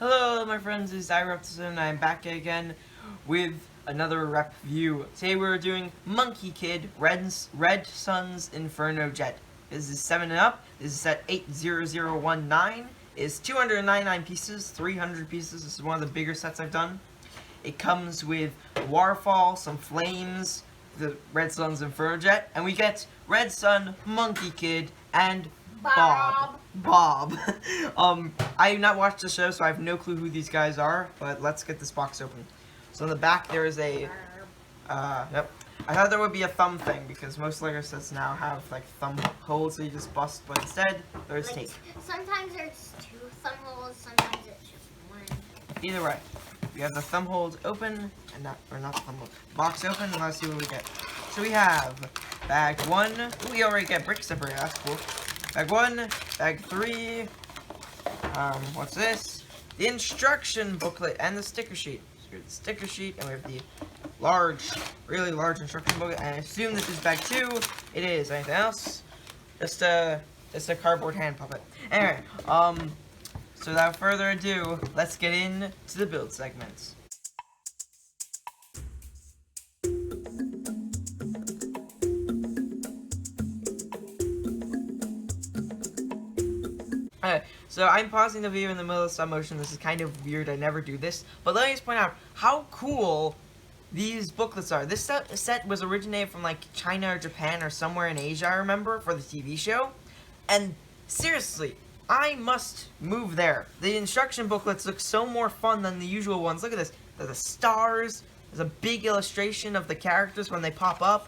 Hello my friends, it's Repview and I'm back again with another review. Today we're doing Monkie Kid, Red Sun's Inferno Jet. This is 7 and up. This is set 80019. It's 299 pieces, 300 pieces. This is one of the bigger sets I've done. It comes with a waterfall, some flames, the Red Sun's Inferno Jet, and we get Red Sun, Monkie Kid, and Bob. I have not watched the show, so I have no clue who these guys are, but let's get this box open. So in the back there is a, yep. I thought there would be a thumb thing, because most Lego sets now have, like, thumb holes that you just bust, but instead, there's tape. Sometimes there's 2 thumb holes, sometimes it's just 1. Either way, we have the thumb holes open, and not the thumb holes, box open, and let's see what we get. So we have bag 1, ooh, we already get brick separator, that's cool. Bag 1, bag 3, what's this? The instruction booklet and the sticker sheet. So we have the sticker sheet, and we have the large, really large instruction booklet, and I assume this is bag 2. It is. Anything else? Just a cardboard hand puppet. Anyway, so without further ado, let's get into the build segments. So I'm pausing the video in the middle of stop motion. This is kind of weird. I never do this. But let me just point out how cool these booklets are. This set was originated from like China or Japan or somewhere in Asia, I remember, for the TV show. And seriously, I must move there. The instruction booklets look so more fun than the usual ones. Look at this. There's the stars. There's a big illustration of the characters when they pop up.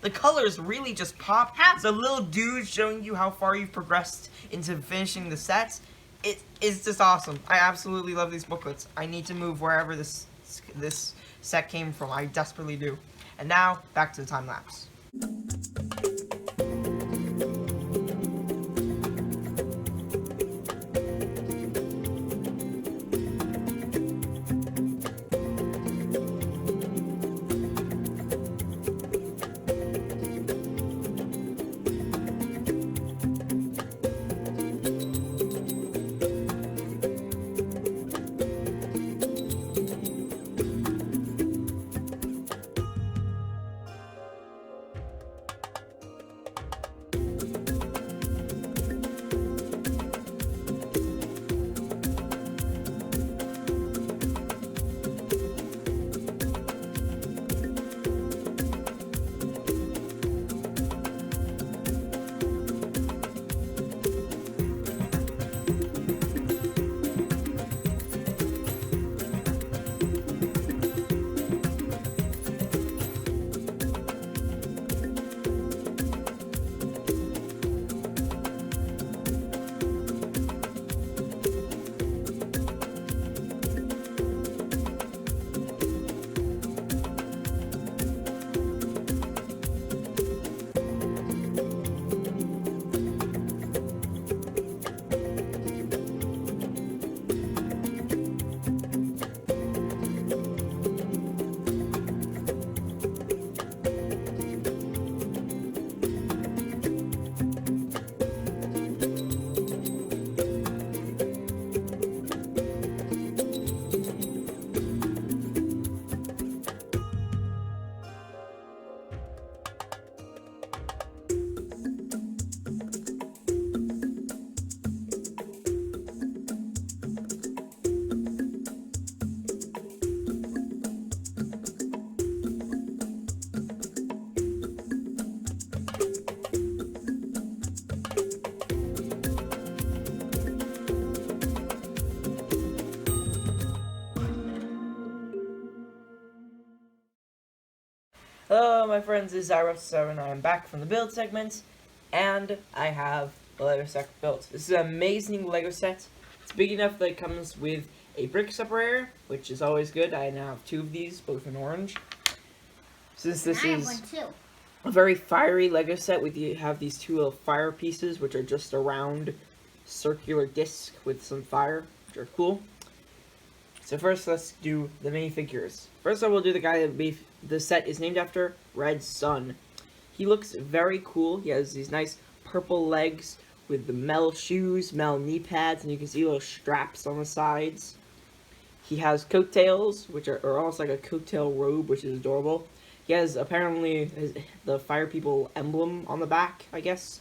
The colors really just pop. There's a little dude showing you how far you've progressed into finishing the sets. It is just awesome. I absolutely love these booklets. I need to move wherever this set came from. I desperately do. And now, back to the time lapse. Hello my friends, this is Repview and I am back from the build segment, and I have the Lego set built. This is an amazing Lego set. It's big enough that it comes with a brick separator, which is always good. I now have 2 of these, both in orange. Since this is a very fiery Lego set, you have these 2 little fire pieces, which are just a round circular disc with some fire, which are cool. So first, let's do the minifigures. First, I will do the guy that the set is named after, Red Sun. He looks very cool. He has these nice purple legs with the metal shoes, metal knee pads, and you can see little straps on the sides. He has coattails, which are almost like a coattail robe, which is adorable. He has apparently the Fire People emblem on the back, I guess.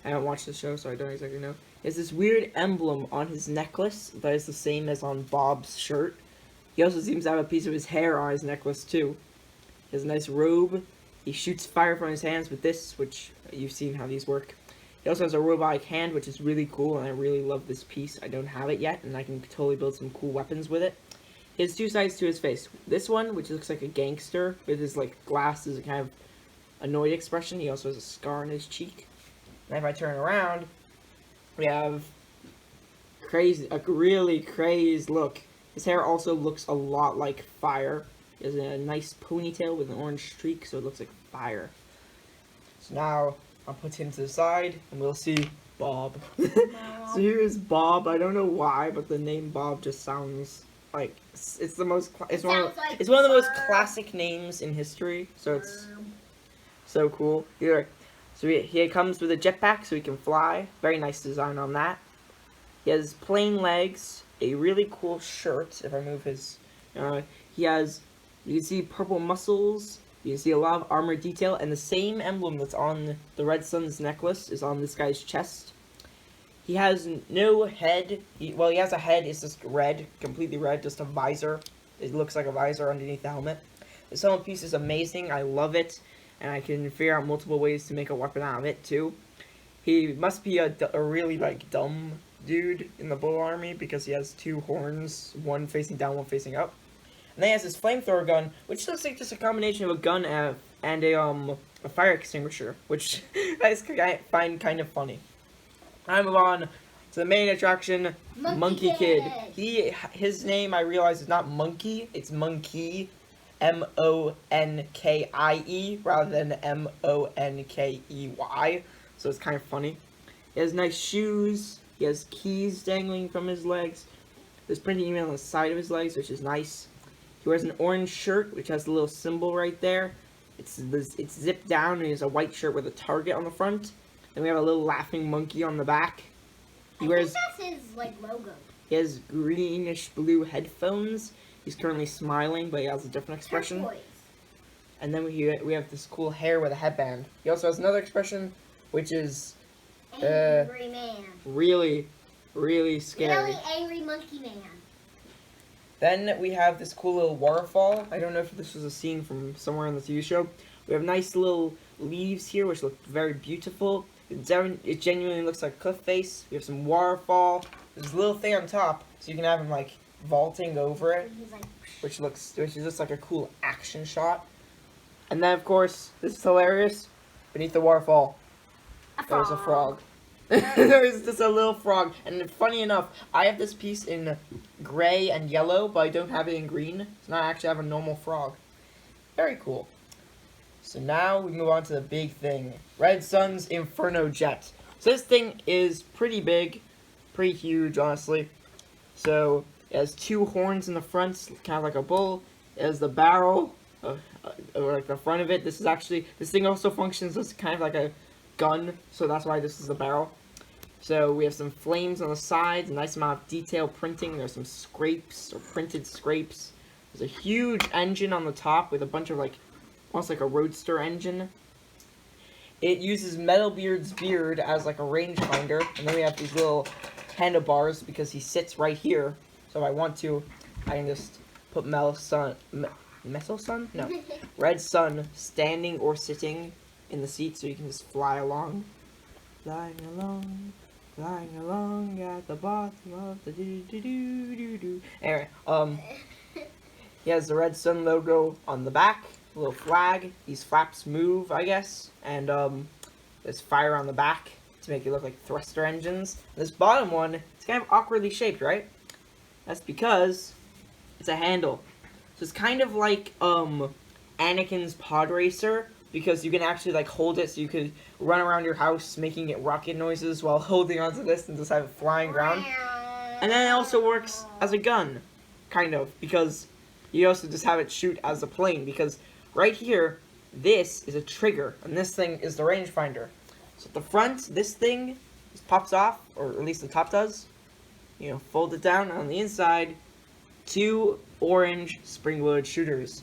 I haven't watched the show, so I don't exactly know. He has this weird emblem on his necklace that is the same as on Bob's shirt. He also seems to have a piece of his hair on his necklace, too. He has a nice robe. He shoots fire from his hands with this, which you've seen how these work. He also has a robotic hand, which is really cool, and I really love this piece. I don't have it yet, and I can totally build some cool weapons with it. He has two sides to his face. This one, which looks like a gangster, with his, like, glasses, a kind of annoyed expression. He also has a scar on his cheek. And if I turn around, we have a really crazed look. His hair also looks a lot like fire. He has a nice ponytail with an orange streak, so it looks like fire. So now, I'll put him to the side, and we'll see Bob. So here is Bob. I don't know why, but the name Bob just sounds like it's the most. It's one of the most classic names in history. So it's so cool. Here, so he comes with a jetpack, so he can fly. Very nice design on that. He has plain legs, a really cool shirt. If I move his, he has. You can see purple muscles. You can see a lot of armor detail, and the same emblem that's on the Red Sun's necklace is on this guy's chest. He has no head. He has a head. It's just red, completely red, just a visor. It looks like a visor underneath the helmet. The helmet piece is amazing. I love it, and I can figure out multiple ways to make a weapon out of it, too. He must be a really, like, dumb dude in the Bull Army, because he has two horns, one facing down, one facing up. And then he has this flamethrower gun, which looks like just a combination of a gun and a fire extinguisher, which I find kind of funny. I move on to the main attraction, Monkie Kid. His name, I realize, is not Monkey, it's Monkie, M-O-N-K-I-E, rather than M-O-N-K-E-Y, so it's kind of funny. He has nice shoes, he has keys dangling from his legs, there's printing email on the side of his legs, which is nice. He wears an orange shirt, which has a little symbol right there. It's zipped down, and he has a white shirt with a target on the front. Then we have a little laughing monkey on the back. I think that's his, like, logo. He has greenish blue headphones. He's currently smiling, but he has a different expression. Turquoise. And then we have this cool hair with a headband. He also has another expression, which is Angry man. Really, really scary. Really angry monkey man. Then we have this cool little waterfall. I don't know if this was a scene from somewhere on the TV show. We have nice little leaves here, which look very beautiful. It genuinely looks like a cliff face. We have some waterfall. There's a little thing on top, so you can have him, like, vaulting over it, which is just like a cool action shot. And then, of course, this is hilarious. Beneath the waterfall, there's a frog. There's just a little frog. And funny enough, I have this piece in gray and yellow, but I don't have it in green. So now I actually have a normal frog. Very cool. So now we move on to the big thing. Red Sun's Inferno jet. So this thing is pretty big. Pretty huge, honestly. So it has two horns in the front, kind of like a bull. It has the barrel, or like the front of it. This thing also functions as kind of like a gun, so that's why this is the barrel. So we have some flames on the sides, a nice amount of detail printing. There's some scrapes, or printed scrapes. There's a huge engine on the top with a bunch of, like, almost like a roadster engine. It uses Metalbeard's beard as, like, a rangefinder, and then we have these little handlebars because he sits right here. So if I want to, I can just put Red Sun standing or sitting in the seat, so you can just fly along. Flying along at the bottom of the do-do-do-do-do. Anyway, he has the Red Sun logo on the back, a little flag. These flaps move, I guess, and there's fire on the back to make it look like thruster engines. This bottom one, it's kind of awkwardly shaped, right? That's because it's a handle. So it's kind of like Anakin's pod racer, because you can actually, like, hold it so you could run around your house making it rocket noises while holding onto this and just have it flying around. And then it also works as a gun, kind of, because you also just have it shoot as a plane, because right here, this is a trigger, and this thing is the rangefinder. So at the front, this thing this pops off, or at least the top does. You know, fold it down on the inside. 2 orange Springwood shooters.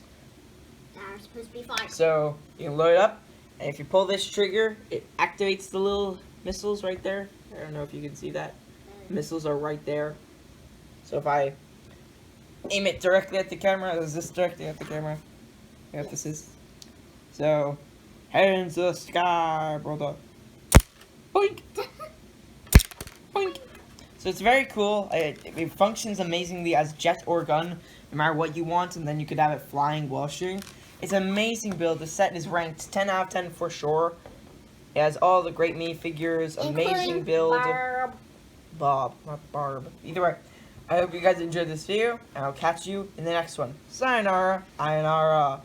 That are supposed to be fire. So you can load it up, and if you pull this trigger, it activates the little missiles right there. I don't know if you can see that. Missiles are right there. So if I aim it directly at the camera, is this directly at the camera? You know what this is? So, head into the sky, brother. Boink! Boink! So it's very cool. It functions amazingly as jet or gun, no matter what you want, and then you could have it flying while shooting. It's an amazing build. The set is ranked 10 out of 10 for sure. It has all the great minifigures, amazing build. Bob, not Barb. Either way, I hope you guys enjoyed this video, and I'll catch you in the next one. Sayonara, Ayonara.